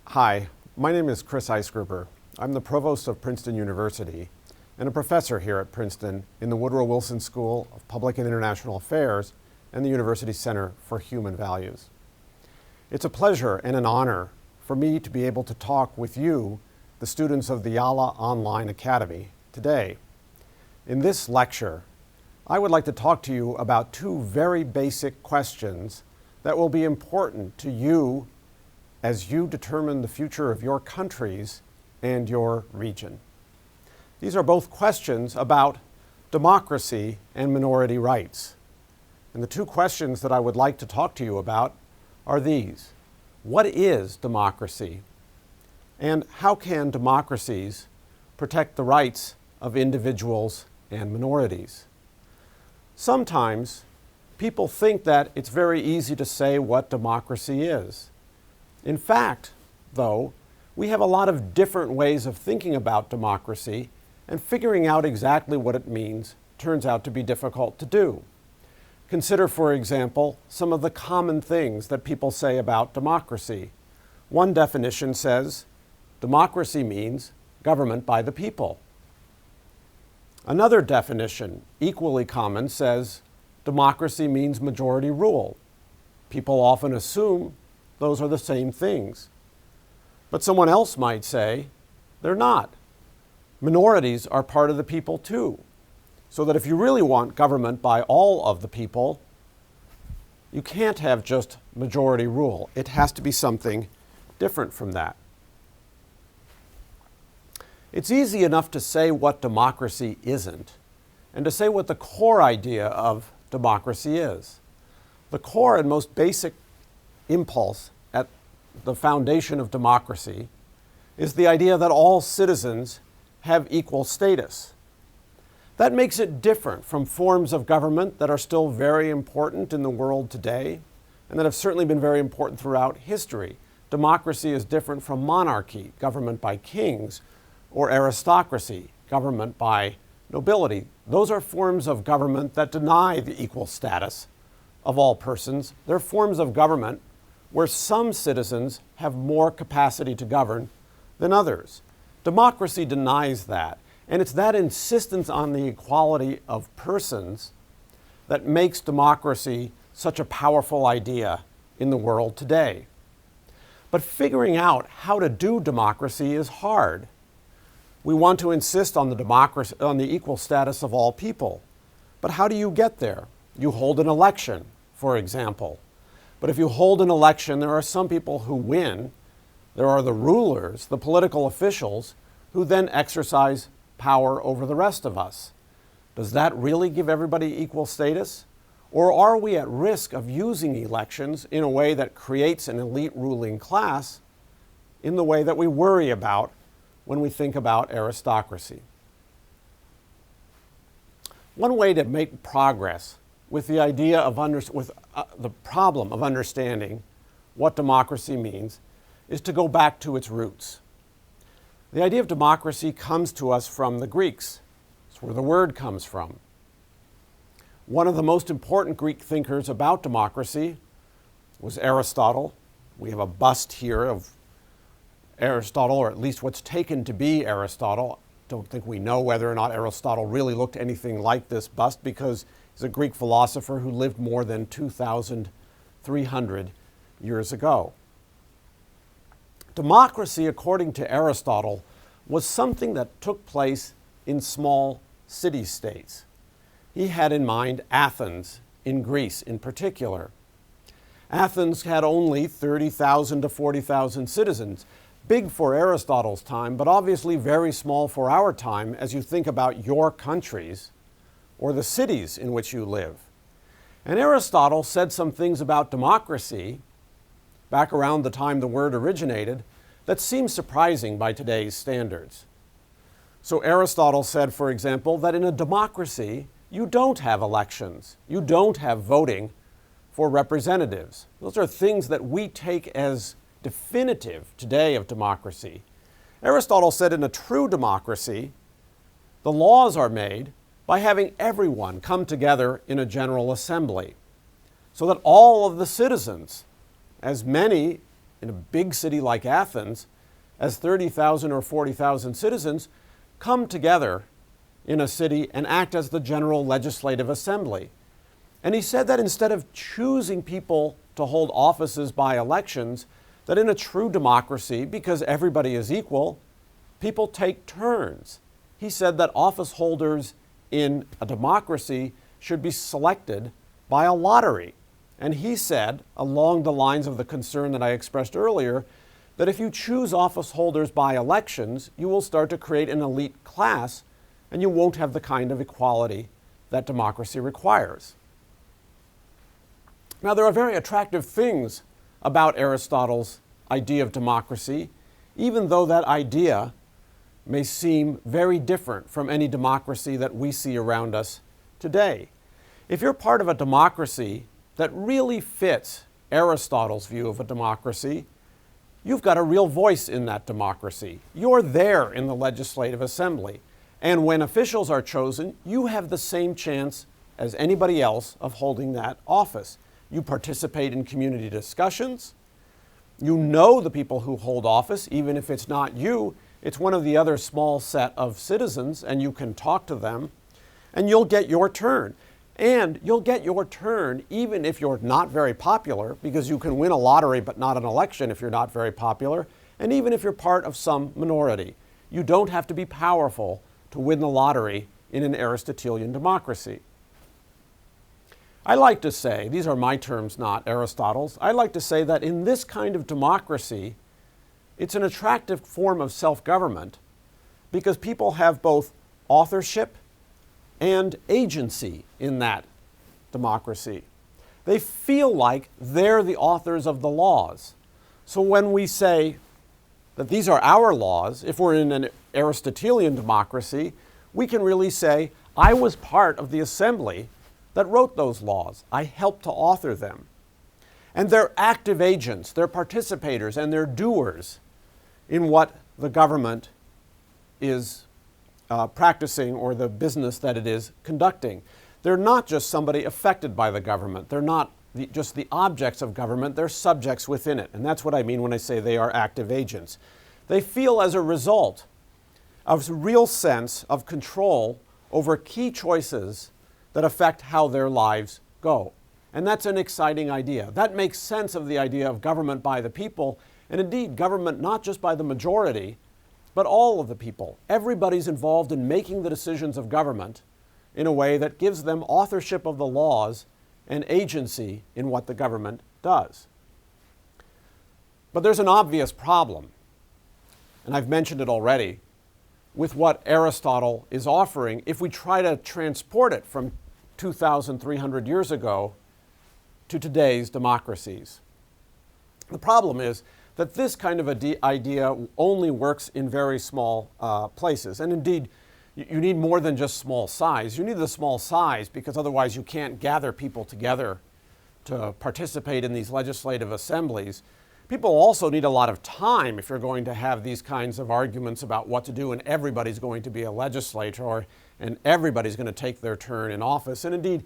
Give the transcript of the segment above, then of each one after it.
Hi, my name is Chris Eisgruber. I'm the Provost of Princeton University and a professor here at Princeton in the Woodrow Wilson School of Public and International Affairs and the University Center for Human Values. It's a pleasure and an honor for me to be able to talk with you, the students of the YaLa Online Academy, today. In this lecture, I would like to talk to you about two very basic questions that will be important to you as you determine the future of your countries and your region. These are both questions about democracy and minority rights. And the two questions that I would like to talk to you about are these. What is democracy? And how can democracies protect the rights of individuals and minorities? Sometimes people think that it's very easy to say what democracy is. In fact, though, we have a lot of different ways of thinking about democracy, and figuring out exactly what it means turns out to be difficult to do. Consider, for example, some of the common things that people say about democracy. One definition says, democracy means government by the people. Another definition, equally common, says, democracy means majority rule. People often assume those are the same things. But someone else might say, they're not. Minorities are part of the people too. So that if you really want government by all of the people, you can't have just majority rule. It has to be something different from that. It's easy enough to say what democracy isn't, and to say what the core idea of democracy is. The core and most basic impulse at the foundation of democracy is the idea that all citizens have equal status. That makes it different from forms of government that are still very important in the world today and that have certainly been very important throughout history. Democracy is different from monarchy, government by kings, or aristocracy, government by nobility. Those are forms of government that deny the equal status of all persons. They're forms of government where some citizens have more capacity to govern than others. Democracy denies that, and it's that insistence on the equality of persons that makes democracy such a powerful idea in the world today. But figuring out how to do democracy is hard. We want to insist on the equal status of all people. But how do you get there? You hold an election, for example. But if you hold an election, there are some people who win. There are the rulers, the political officials, who then exercise power over the rest of us. Does that really give everybody equal status? Or are we at risk of using elections in a way that creates an elite ruling class in the way that we worry about when we think about aristocracy? One way to make progress with the idea of the problem of understanding what democracy means is to go back to its roots. The idea of democracy comes to us from the Greeks. It's where the word comes from. One of the most important Greek thinkers about democracy was Aristotle. We have a bust here of Aristotle, or at least what's taken to be Aristotle. Don't think we know whether or not Aristotle really looked anything like this bust, because he's a Greek philosopher who lived more than 2,300 years ago. Democracy, according to Aristotle, was something that took place in small city-states. He had in mind Athens, in Greece in particular. Athens had only 30,000 to 40,000 citizens. Big for Aristotle's time, but obviously very small for our time as you think about your countries or the cities in which you live. And Aristotle said some things about democracy back around the time the word originated that seem surprising by today's standards. So Aristotle said, for example, that in a democracy, you don't have elections. You don't have voting for representatives. Those are things that we take as definitive today of democracy. Aristotle said in a true democracy, the laws are made by having everyone come together in a general assembly, so that all of the citizens, as many in a big city like Athens, as 30,000 or 40,000 citizens come together in a city and act as the general legislative assembly. And he said that instead of choosing people to hold offices by elections, that in a true democracy, because everybody is equal, people take turns. He said that office holders in a democracy should be selected by a lottery. And he said, along the lines of the concern that I expressed earlier, that if you choose office holders by elections, you will start to create an elite class and you won't have the kind of equality that democracy requires. Now, there are very attractive things about Aristotle's idea of democracy, even though that idea may seem very different from any democracy that we see around us today. If you're part of a democracy that really fits Aristotle's view of a democracy, you've got a real voice in that democracy. You're there in the legislative assembly. And when officials are chosen, you have the same chance as anybody else of holding that office. You participate in community discussions. You know the people who hold office, even if it's not you, it's one of the other small set of citizens, and you can talk to them, and you'll get your turn. And you'll get your turn even if you're not very popular, because you can win a lottery but not an election if you're not very popular, and even if you're part of some minority. You don't have to be powerful to win the lottery in an Aristotelian democracy. I like to say, these are my terms, not Aristotle's, I like to say that in this kind of democracy, it's an attractive form of self-government because people have both authorship and agency in that democracy. They feel like they're the authors of the laws. So when we say that these are our laws, if we're in an Aristotelian democracy, we can really say, I was part of the assembly that wrote those laws. I helped to author them. And they're active agents, they're participators, and they're doers in what the government is practicing or the business that it is conducting. They're not just somebody affected by the government. They're not just the objects of government, they're subjects within it. And that's what I mean when I say they are active agents. They feel as a result of a real sense of control over key choices that affect how their lives go. And that's an exciting idea. That makes sense of the idea of government by the people, and indeed government not just by the majority, but all of the people. Everybody's involved in making the decisions of government in a way that gives them authorship of the laws and agency in what the government does. But there's an obvious problem, and I've mentioned it already, with what Aristotle is offering if we try to transport it from 2,300 years ago to today's democracies. The problem is that this kind of idea only works in very small places. And indeed, you need more than just small size. You need the small size because otherwise you can't gather people together to participate in these legislative assemblies. People also need a lot of time if you're going to have these kinds of arguments about what to do and everybody's going to be a legislator and everybody's going to take their turn in office. And indeed,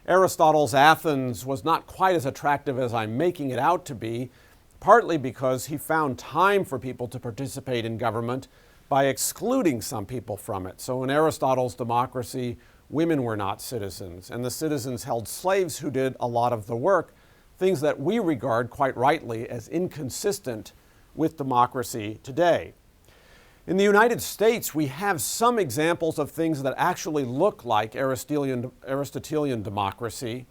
Aristotle's Athens was not quite as attractive as I'm making it out to be, partly because he found time for people to participate in government by excluding some people from it. So in Aristotle's democracy, women were not citizens, and the citizens held slaves who did a lot of the work, things that we regard quite rightly as inconsistent with democracy today. In the United States, we have some examples of things that actually look like Aristotelian democracy,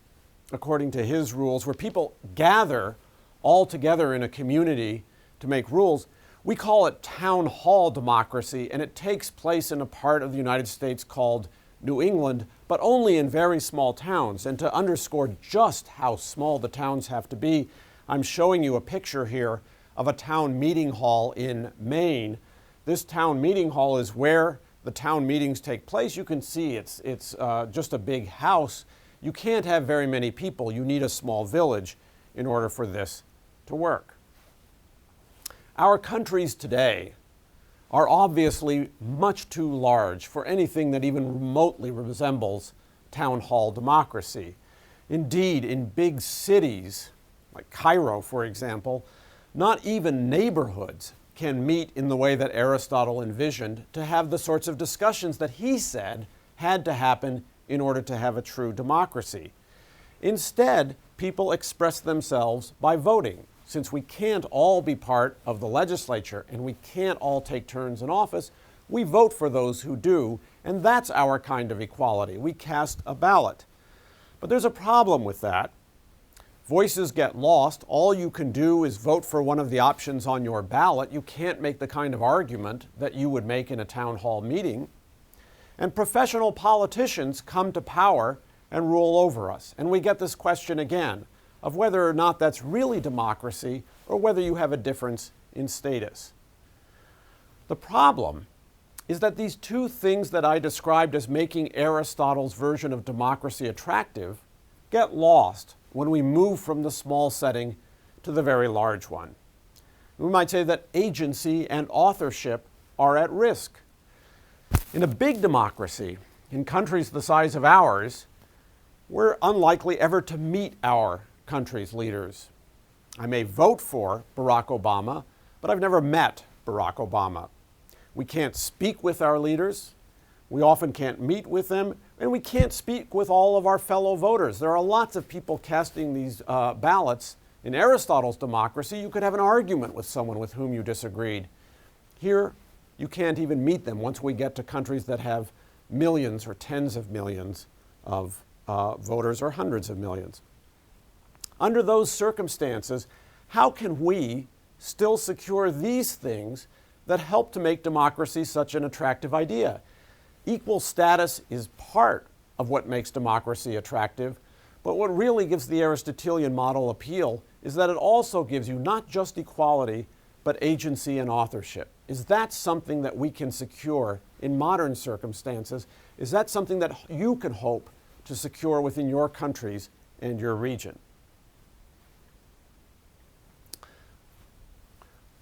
according to his rules, where people gather all together in a community to make rules. We call it town hall democracy, and it takes place in a part of the United States called New England, but only in very small towns. And to underscore just how small the towns have to be, I'm showing you a picture here of a town meeting hall in Maine. This town meeting hall is where the town meetings take place. You can see it's just a big house. You can't have very many people. You need a small village in order for this to work. Our countries today are obviously much too large for anything that even remotely resembles town hall democracy. Indeed, in big cities, like Cairo, for example, Not even neighborhoods can meet in the way that Aristotle envisioned to have the sorts of discussions that he said had to happen in order to have a true democracy. Instead, people express themselves by voting. Since we can't all be part of the legislature and we can't all take turns in office, we vote for those who do, and that's our kind of equality. We cast a ballot. But there's a problem with that. Voices get lost. All you can do is vote for one of the options on your ballot. You can't make the kind of argument that you would make in a town hall meeting. And professional politicians come to power and rule over us. And we get this question again of whether or not that's really democracy or whether you have a difference in status. The problem is that these two things that I described as making Aristotle's version of democracy attractive get lost when we move from the small setting to the very large one. We might say that agency and authorship are at risk. In a big democracy, in countries the size of ours, we're unlikely ever to meet our country's leaders. I may vote for Barack Obama, but I've never met Barack Obama. We can't speak with our leaders. We often can't meet with them, and we can't speak with all of our fellow voters. There are lots of people casting these ballots. In Aristotle's democracy, you could have an argument with someone with whom you disagreed. Here, you can't even meet them once we get to countries that have millions or tens of millions of voters or hundreds of millions. Under those circumstances, how can we still secure these things that help to make democracy such an attractive idea? Equal status is part of what makes democracy attractive, but what really gives the Aristotelian model appeal is that it also gives you not just equality, but agency and authorship. Is that something that we can secure in modern circumstances? Is that something that you can hope to secure within your countries and your region?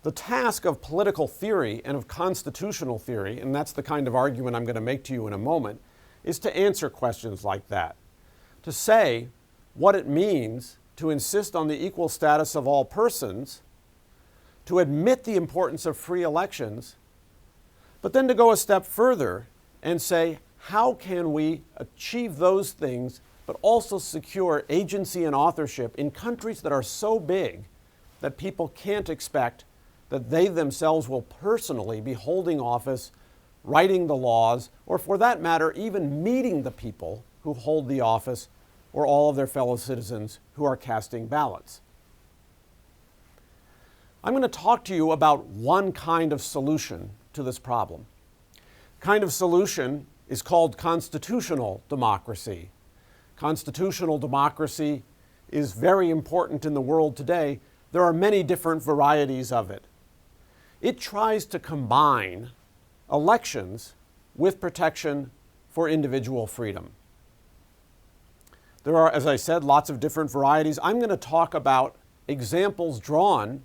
The task of political theory and of constitutional theory, and that's the kind of argument I'm going to make to you in a moment, is to answer questions like that. To say what it means to insist on the equal status of all persons, to admit the importance of free elections, but then to go a step further and say, how can we achieve those things, but also secure agency and authorship in countries that are so big that people can't expect that they themselves will personally be holding office, writing the laws, or for that matter, even meeting the people who hold the office or all of their fellow citizens who are casting ballots. I'm going to talk to you about one kind of solution to this problem. Kind of solution is called constitutional democracy. Constitutional democracy is very important in the world today. There are many different varieties of it. It tries to combine elections with protection for individual freedom. There are, as I said, lots of different varieties. I'm going to talk about examples drawn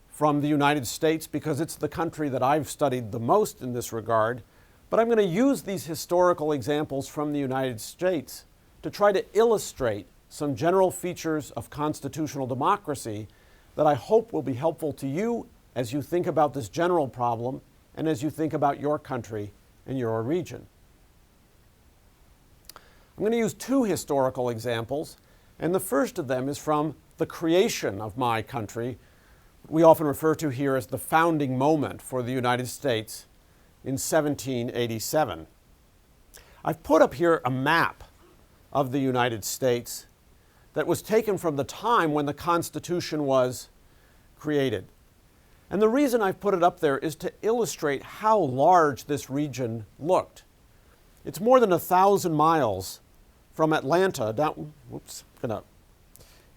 from the United States because it's the country that I've studied the most in this regard. But I'm going to use these historical examples from the United States to try to illustrate some general features of constitutional democracy that I hope will be helpful to you as you think about this general problem and as you think about your country and your region. I'm going to use two historical examples, and the first of them is from the creation of my country. We often refer to here as the founding moment for the United States in 1787. I've put up here a map of the United States that was taken from the time when the Constitution was created. And the reason I've put it up there is to illustrate how large this region looked. It's more than 1,000 miles from Atlanta down, whoops, I'm gonna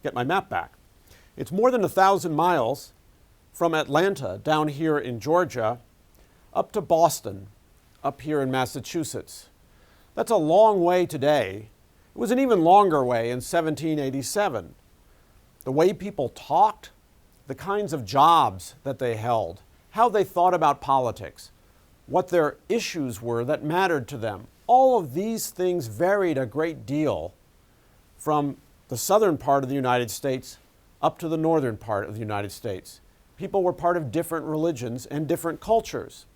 get my map back. It's more than 1,000 miles from Atlanta down here in Georgia up to Boston, up here in Massachusetts. That's a long way today. It was an even longer way in 1787. The way people talked, the kinds of jobs that they held, how they thought about politics, what their issues were that mattered to them. All of these things varied a great deal from the southern part of the United States up to the northern part of the United States. People were part of different religions and different cultures.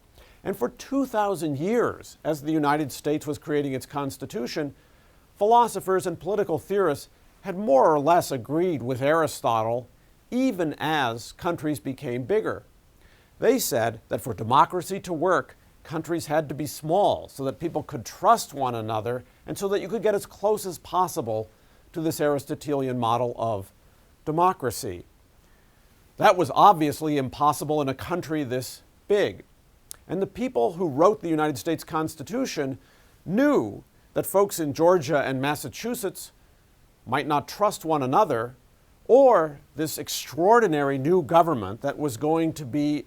And for 2,000 years, as the United States was creating its Constitution, philosophers and political theorists had more or less agreed with Aristotle, even as countries became bigger. They said that for democracy to work, countries had to be small so that people could trust one another and so that you could get as close as possible to this Aristotelian model of democracy. That was obviously impossible in a country this big. And the people who wrote the United States Constitution knew that folks in Georgia and Massachusetts might not trust one another, or this extraordinary new government that was going to be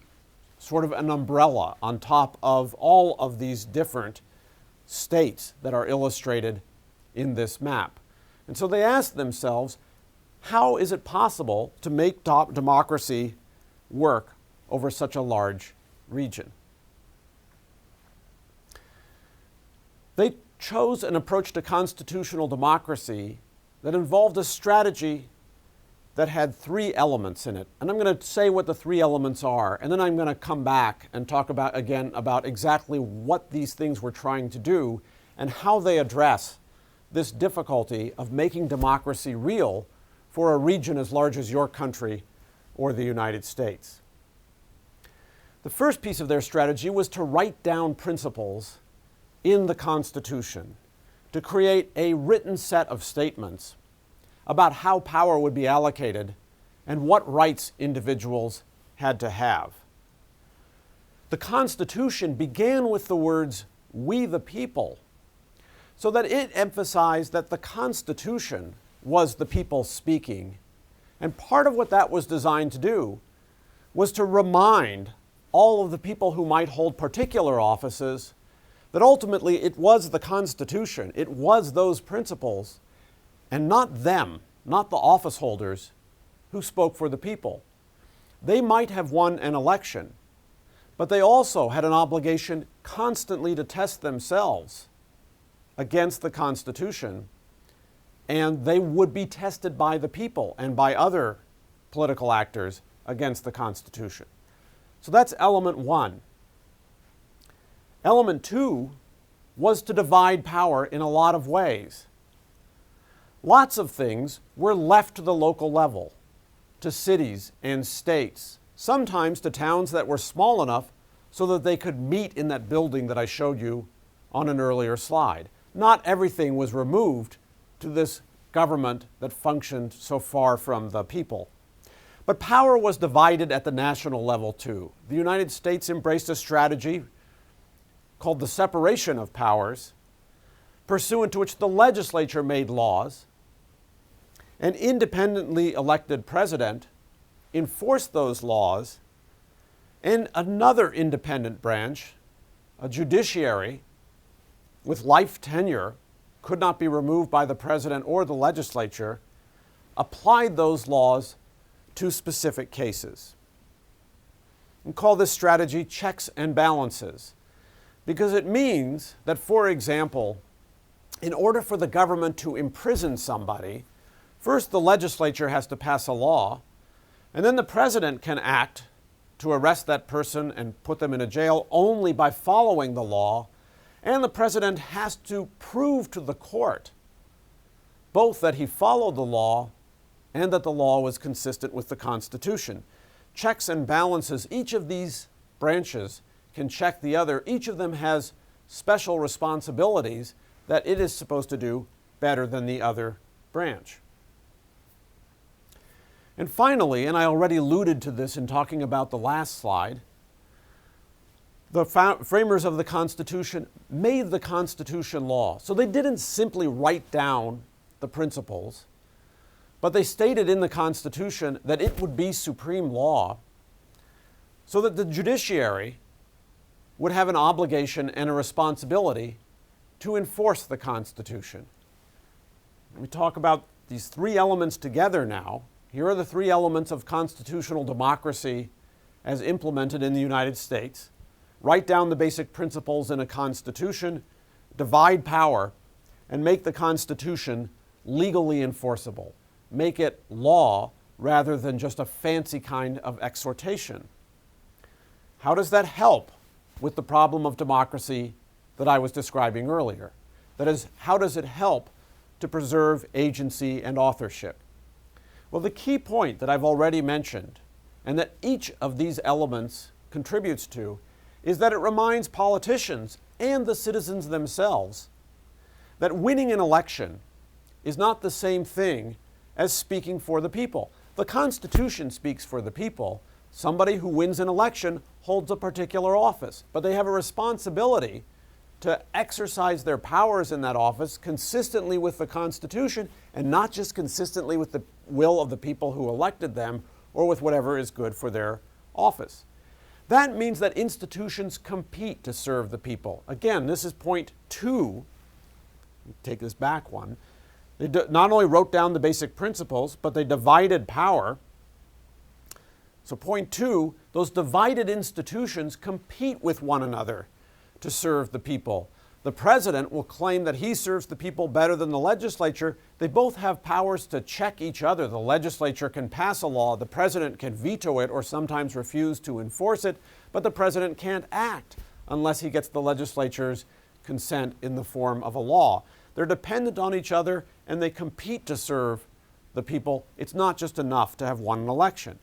sort of an umbrella on top of all of these different states that are illustrated in this map. And so they asked themselves, how is it possible to make democracy work over such a large region? They chose an approach to constitutional democracy that involved a strategy that had three elements in it. And I'm going to say what the three elements are, and then I'm going to come back and talk about exactly what these things were trying to do and how they address this difficulty of making democracy real for a region as large as your country or the United States. The first piece of their strategy was to write down principles in the Constitution, to create a written set of statements about how power would be allocated and what rights individuals had to have. The Constitution began with the words, "We the people," so that it emphasized that the Constitution was the people speaking. And part of what that was designed to do was to remind all of the people who might hold particular offices that ultimately it was the Constitution, it was those principles, and not them, not the office holders, who spoke for the people. They might have won an election, but they also had an obligation constantly to test themselves against the Constitution, and they would be tested by the people and by other political actors against the Constitution. So that's element one. Element two was to divide power in a lot of ways. Lots of things were left to the local level, to cities and states, sometimes to towns that were small enough so that they could meet in that building that I showed you on an earlier slide. Not everything was removed to this government that functioned so far from the people. But power was divided at the national level too. The United States embraced a strategy called the separation of powers, pursuant to which the legislature made laws. An independently elected president enforced those laws, and another independent branch, a judiciary with life tenure, could not be removed by the president or the legislature, applied those laws to specific cases. We call this strategy checks and balances, because it means that, for example, in order for the government to imprison somebody, first the legislature has to pass a law, and then the president can act to arrest that person and put them in a jail only by following the law, and the president has to prove to the court both that he followed the law and that the law was consistent with the Constitution. Checks and balances, each of these branches can check the other. Each of them has special responsibilities that it is supposed to do better than the other branch. And finally, and I already alluded to this in talking about the last slide, the framers of the Constitution made the Constitution law. So they didn't simply write down the principles, but they stated in the Constitution that it would be supreme law, so that the judiciary would have an obligation and a responsibility to enforce the Constitution. We talk about these three elements together now. Here are the three elements of constitutional democracy as implemented in the United States. Write down the basic principles in a constitution, divide power, and make the Constitution legally enforceable. Make it law rather than just a fancy kind of exhortation. How does that help with the problem of democracy that I was describing earlier? That is, how does it help to preserve agency and authorship? Well, the key point that I've already mentioned, and that each of these elements contributes to, is that it reminds politicians and the citizens themselves that winning an election is not the same thing as speaking for the people. The Constitution speaks for the people. Somebody who wins an election holds a particular office, but they have a responsibility to exercise their powers in that office consistently with the Constitution and not just consistently with the will of the people who elected them or with whatever is good for their office. That means that institutions compete to serve the people. Again, this is point 2. Take this back one. They not only wrote down the basic principles, but they divided power. So point 2, those divided institutions compete with one another to serve the people. The president will claim that he serves the people better than the legislature. They both have powers to check each other. The legislature can pass a law, the president can veto it or sometimes refuse to enforce it, but the president can't act unless he gets the legislature's consent in the form of a law. They're dependent on each other and they compete to serve the people. It's not just enough to have won an election.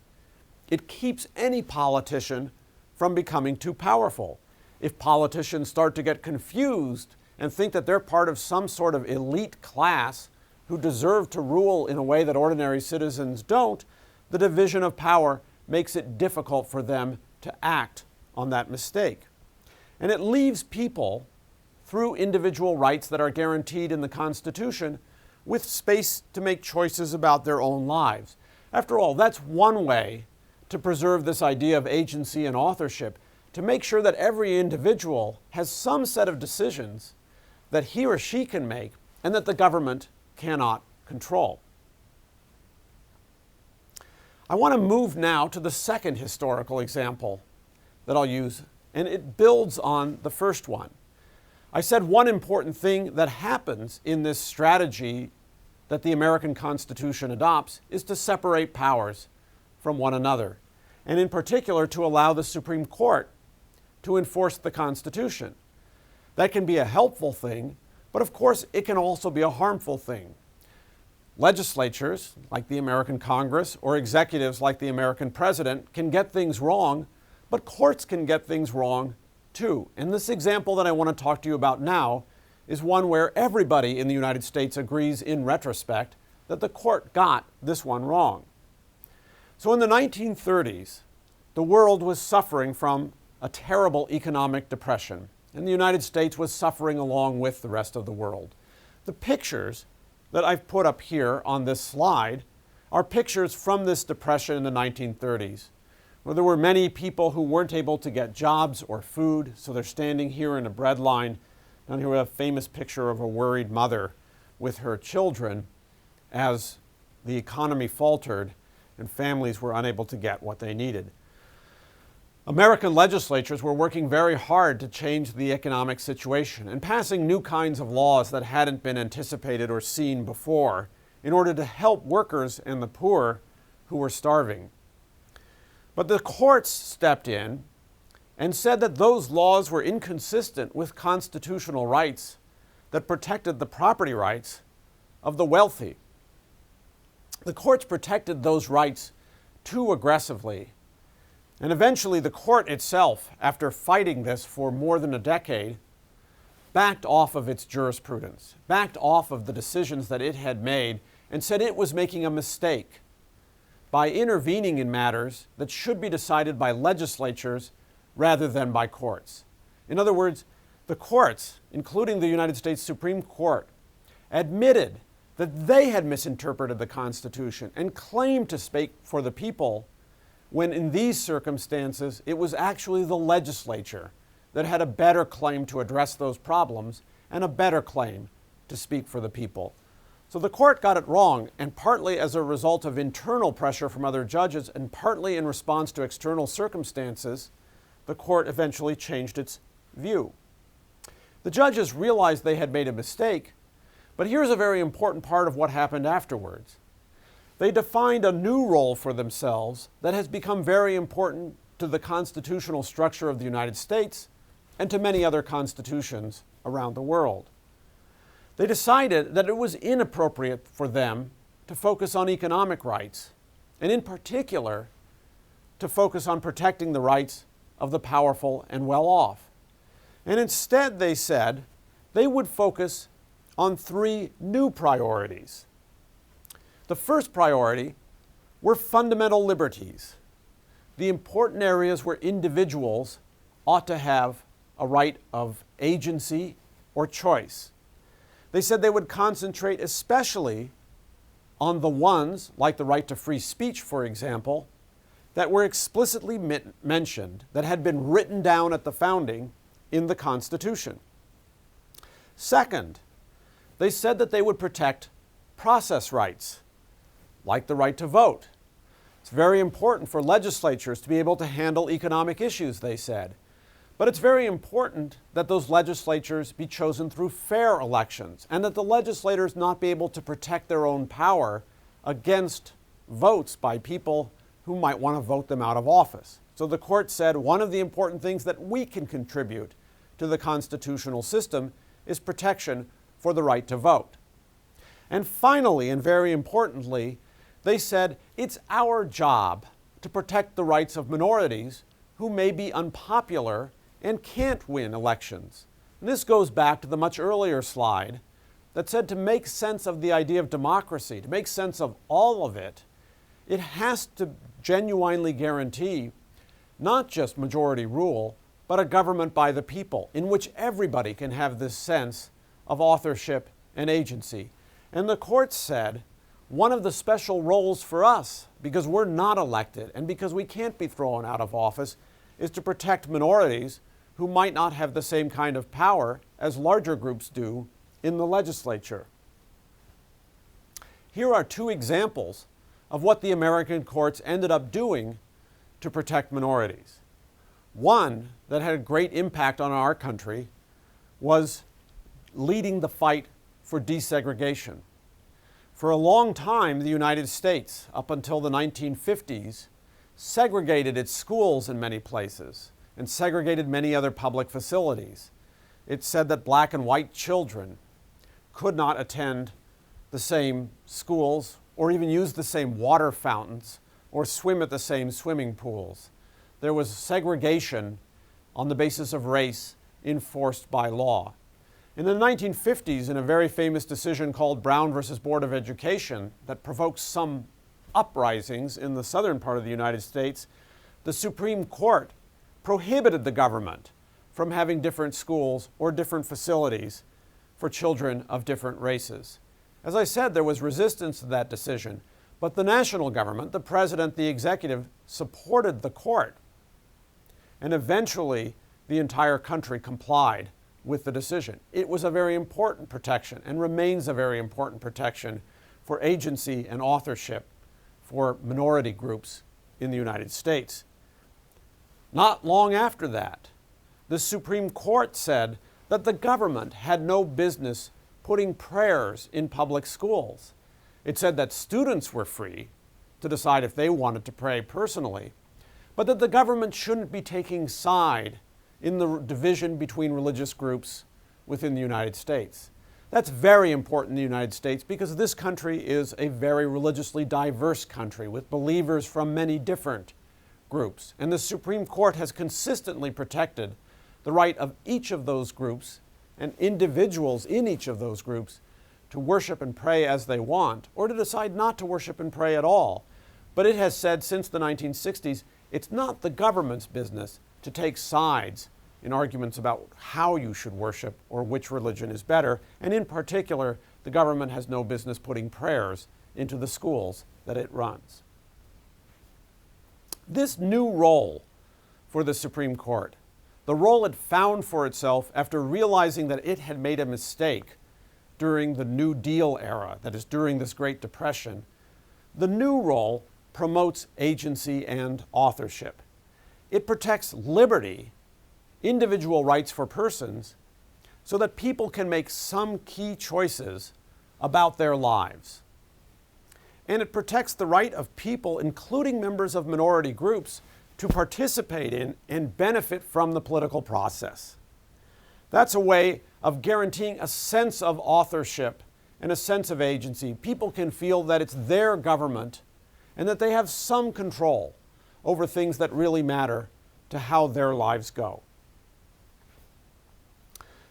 It keeps any politician from becoming too powerful. If politicians start to get confused and think that they're part of some sort of elite class who deserve to rule in a way that ordinary citizens don't, the division of power makes it difficult for them to act on that mistake. And it leaves people, through individual rights that are guaranteed in the Constitution, with space to make choices about their own lives. After all, that's one way to preserve this idea of agency and authorship, to make sure that every individual has some set of decisions that he or she can make and that the government cannot control. I want to move now to the second historical example that I'll use, and it builds on the first one. I said one important thing that happens in this strategy that the American Constitution adopts is to separate powers from one another, and in particular to allow the Supreme Court to enforce the Constitution. That can be a helpful thing, but of course it can also be a harmful thing. Legislatures, like the American Congress, or executives like the American President, can get things wrong, but courts can get things wrong too. And this example that I want to talk to you about now is one where everybody in the United States agrees in retrospect that the court got this one wrong. So in the 1930s, the world was suffering from a terrible economic depression, and the United States was suffering along with the rest of the world. The pictures that I've put up here on this slide are pictures from this depression in the 1930s, where there were many people who weren't able to get jobs or food, so they're standing here in a bread line. Down here we have a famous picture of a worried mother with her children as the economy faltered and families were unable to get what they needed. American legislatures were working very hard to change the economic situation and passing new kinds of laws that hadn't been anticipated or seen before in order to help workers and the poor who were starving. But the courts stepped in and said that those laws were inconsistent with constitutional rights that protected the property rights of the wealthy. The courts protected those rights too aggressively. And eventually the court itself, after fighting this for more than a decade, backed off of its jurisprudence, backed off of the decisions that it had made, and said it was making a mistake by intervening in matters that should be decided by legislatures rather than by courts. In other words, the courts, including the United States Supreme Court, admitted that they had misinterpreted the Constitution and claimed to speak for the people, when in these circumstances it was actually the legislature that had a better claim to address those problems and a better claim to speak for the people. So the court got it wrong, and partly as a result of internal pressure from other judges and partly in response to external circumstances, the court eventually changed its view. The judges realized they had made a mistake, but here's a very important part of what happened afterwards. they defined a new role for themselves that has become very important to the constitutional structure of the United States and to many other constitutions around the world. They decided that it was inappropriate for them to focus on economic rights, and in particular, to focus on protecting the rights of the powerful and well-off. And instead, they said, they would focus on three new priorities. The first priority were fundamental liberties, the important areas where individuals ought to have a right of agency or choice. They said they would concentrate especially on the ones, like the right to free speech, for example, that were explicitly mentioned, that had been written down at the founding in the Constitution. Second, they said that they would protect process rights, like the right to vote. It's very important for legislatures to be able to handle economic issues, they said. But it's very important that those legislatures be chosen through fair elections and that the legislators not be able to protect their own power against votes by people who might want to vote them out of office. So the court said one of the important things that we can contribute to the constitutional system is protection for the right to vote. And finally, and very importantly, they said it's our job to protect the rights of minorities who may be unpopular and can't win elections. And this goes back to the much earlier slide that said to make sense of the idea of democracy, to make sense of all of it, it has to genuinely guarantee not just majority rule, but a government by the people in which everybody can have this sense of authorship and agency. And the court said one of the special roles for us, because we're not elected and because we can't be thrown out of office, is to protect minorities who might not have the same kind of power as larger groups do in the legislature. Here are two examples of what the American courts ended up doing to protect minorities. One that had a great impact on our country was leading the fight for desegregation. For a long time, the United States, up until the 1950s, segregated its schools in many places and segregated many other public facilities. It said that black and white children could not attend the same schools or even use the same water fountains or swim at the same swimming pools. There was segregation on the basis of race enforced by law. In the 1950s, in a very famous decision called Brown versus Board of Education that provoked some uprisings in the southern part of the United States, the Supreme Court prohibited the government from having different schools or different facilities for children of different races. As I said, there was resistance to that decision, but the national government, the president, the executive, supported the court. And eventually, the entire country complied with the decision. It was a very important protection and remains a very important protection for agency and authorship for minority groups in the United States. Not long after that, the Supreme Court said that the government had no business putting prayers in public schools. It said that students were free to decide if they wanted to pray personally, but that the government shouldn't be taking side in the division between religious groups within the United States. That's very important in the United States because this country is a very religiously diverse country with believers from many different groups. And the Supreme Court has consistently protected the right of each of those groups and individuals in each of those groups to worship and pray as they want or to decide not to worship and pray at all. But it has said since the 1960s, it's not the government's business to take sides in arguments about how you should worship or which religion is better. And in particular, the government has no business putting prayers into the schools that it runs. This new role for the Supreme Court, the role it found for itself after realizing that it had made a mistake during the New Deal era, that is, during this Great Depression, the new role promotes agency and authorship. It protects liberty, individual rights for persons, so that people can make some key choices about their lives. and it protects the right of people, including members of minority groups, to participate in and benefit from the political process. That's a way of guaranteeing a sense of authorship and a sense of agency. People can feel that it's their government and that they have some control over things that really matter to how their lives go.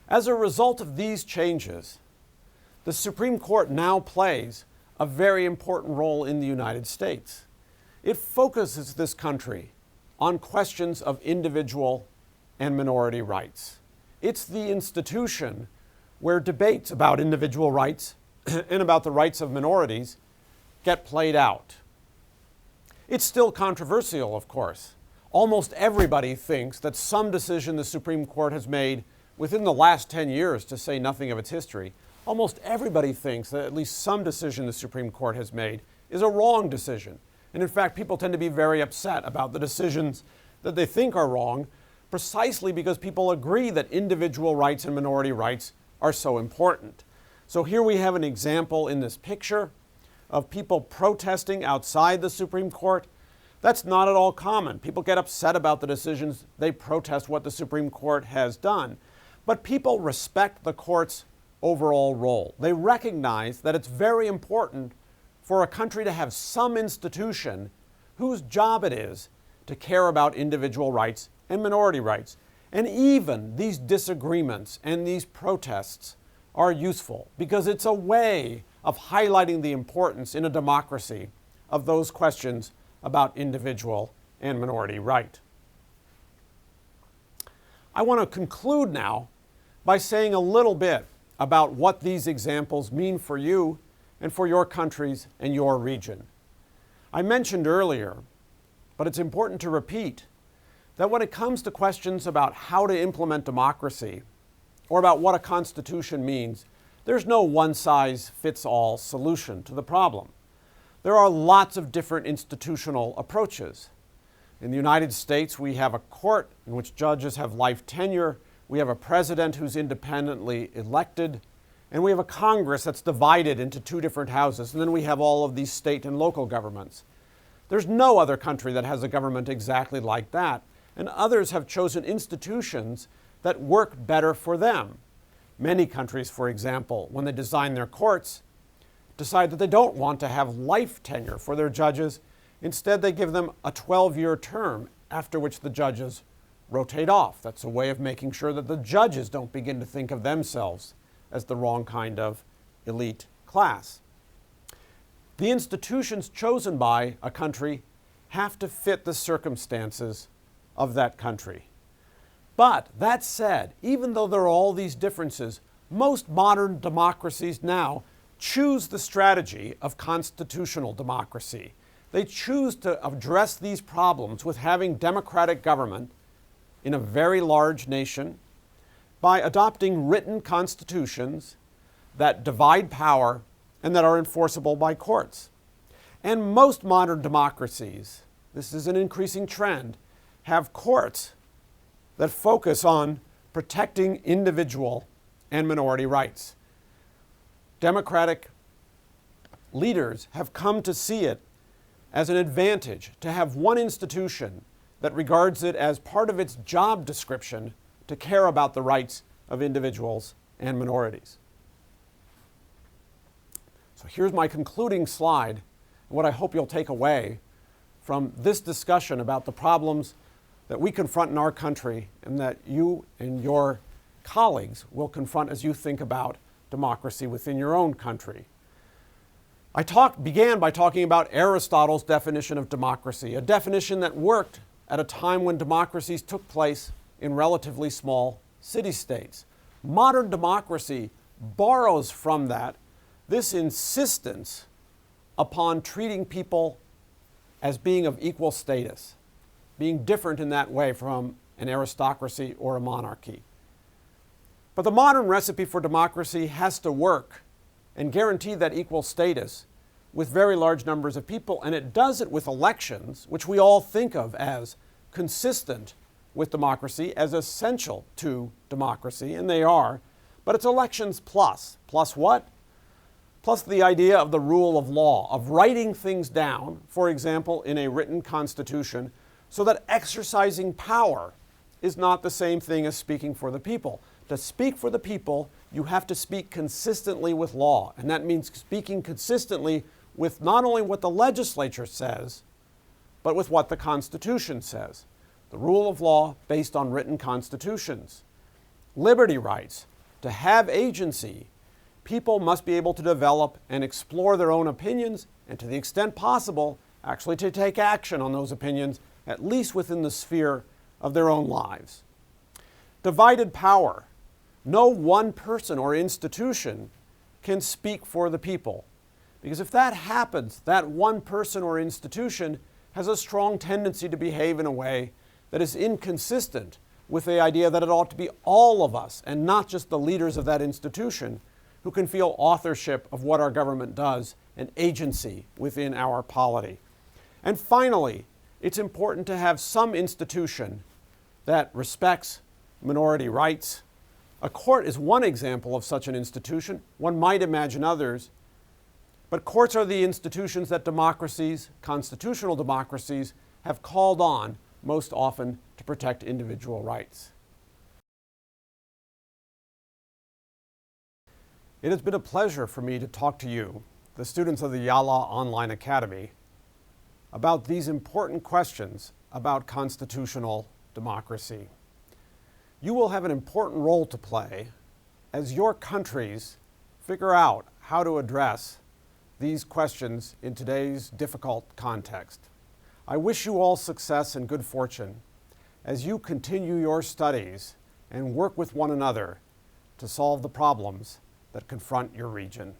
As a result of these changes, the Supreme Court now plays a very important role in the United States. It focuses this country on questions of individual and minority rights. It's the institution where debates about individual rights and about the rights of minorities get played out. It's still controversial, of course. Almost everybody thinks that some decision the Supreme Court has made within the last 10 years, to say nothing of its history, almost everybody thinks that at least some decision the Supreme Court has made is a wrong decision. And in fact, people tend to be very upset about the decisions that they think are wrong, precisely because people agree that individual rights and minority rights are so important. So here we have an example in this picture of people protesting outside the Supreme Court. That's not at all common. People get upset about the decisions. They protest what the Supreme Court has done. But people respect the court's overall role. They recognize that it's very important for a country to have some institution whose job it is to care about individual rights and minority rights. And even these disagreements and these protests are useful because it's a way of highlighting the importance in a democracy of those questions about individual and minority right. I want to conclude now by saying a little bit about what these examples mean for you and for your countries and your region. I mentioned earlier, but it's important to repeat, that when it comes to questions about how to implement democracy or about what a constitution means, there's no one-size-fits-all solution to the problem. There are lots of different institutional approaches. In the United States, we have a court in which judges have life tenure, we have a president who's independently elected, and we have a Congress that's divided into two different houses, and then we have all of these state and local governments. There's no other country that has a government exactly like that, and others have chosen institutions that work better for them. Many countries, for example, when they design their courts, decide that they don't want to have life tenure for their judges. Instead, they give them a 12-year term, after which the judges rotate off. That's a way of making sure that the judges don't begin to think of themselves as the wrong kind of elite class. The institutions chosen by a country have to fit the circumstances of that country. But that said, even though there are all these differences, most modern democracies now choose the strategy of constitutional democracy. They choose to address these problems with having democratic government in a very large nation by adopting written constitutions that divide power and that are enforceable by courts. And most modern democracies, this is an increasing trend, have courts that focus on protecting individual and minority rights. Democratic leaders have come to see it as an advantage to have one institution that regards it as part of its job description to care about the rights of individuals and minorities. So here's my concluding slide, and what I hope you'll take away from this discussion about the problems that we confront in our country and that you and your colleagues will confront as you think about democracy within your own country. I began by talking about Aristotle's definition of democracy, a definition that worked at a time when democracies took place in relatively small city-states. Modern democracy borrows from that this insistence upon treating people as being of equal status, being different in that way from an aristocracy or a monarchy. But the modern recipe for democracy has to work and guarantee that equal status with very large numbers of people, and it does it with elections, which we all think of as consistent with democracy, as essential to democracy, and they are, but it's elections plus. Plus what? plus the idea of the rule of law, of writing things down, for example, in a written constitution, so that exercising power is not the same thing as speaking for the people. To speak for the people, you have to speak consistently with law, and that means speaking consistently with not only what the legislature says, but with what the Constitution says. The rule of law based on written constitutions. Liberty rights. To have agency, people must be able to develop and explore their own opinions, and to the extent possible, actually to take action on those opinions, at least within the sphere of their own lives. Divided power. No one person or institution can speak for the people. Because if that happens, that one person or institution has a strong tendency to behave in a way that is inconsistent with the idea that it ought to be all of us, and not just the leaders of that institution, who can feel authorship of what our government does and agency within our polity. And finally, it's important to have some institution that respects minority rights. A court is one example of such an institution. One might imagine others. But courts are the institutions that democracies, constitutional democracies, have called on most often to protect individual rights. It has been a pleasure for me to talk to you, the students of the YaLa Online Academy, about these important questions about constitutional democracy. You will have an important role to play as your countries figure out how to address these questions in today's difficult context. I wish you all success and good fortune as you continue your studies and work with one another to solve the problems that confront your region.